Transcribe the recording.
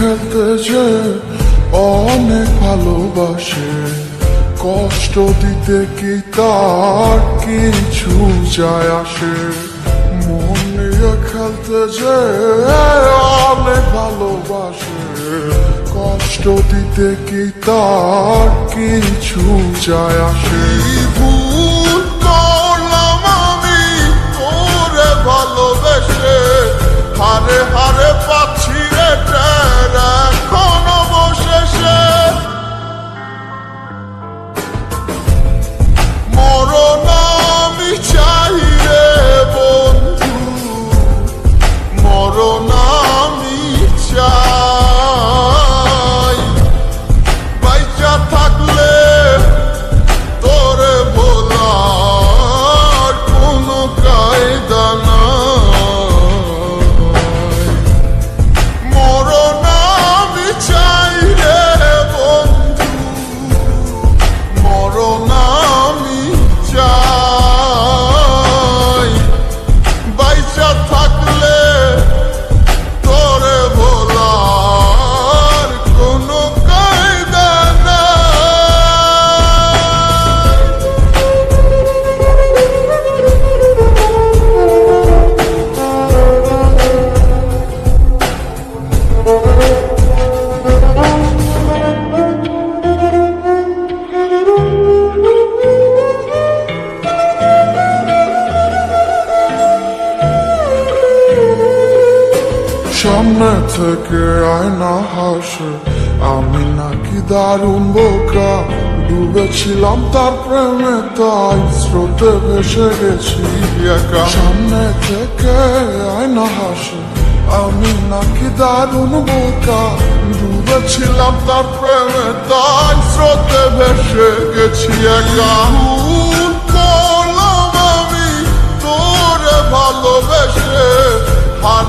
খেলতে যে অনেক ভালোবাসে, কষ্ট দিতে কি তার কিছু যায় আসে। মন নিয়ে খেলতে যে অনেক ভালোবাসে, কষ্ট দিতে কি তার কিছু যায় আসে। ভুল করলাম আমি তোরে ভালোবেসে, হারে হারে পাচ্ছি রে টের এখন অবশেষে। মরণ আমি চাই রে বন্ধু, মরণ আমি চাই। বাইচা থাকলে তোরে ভোলার কোনো কায়দা নাই। মরণ আমি চাই রে বন্ধু, মরণ আমি চাই। বাইচা থাকলে তোরে ভোলার কোনো কায়দা সামনে থেকে আয়না হাসে, আমি নাকি দারুণ বোকা। ডুবেছিলাম তার প্রেমে, তাই স্রোতে ভেসে গেছি একা। সামনে থেকে আয়না হাসে, আমি নাকি দারুণ বোকা। ডুবেছিলাম তার প্রেমে, তাই স্রোতে ভেসে গেছি একা। ভুল করলাম আমি তোরে ভালোবেসে,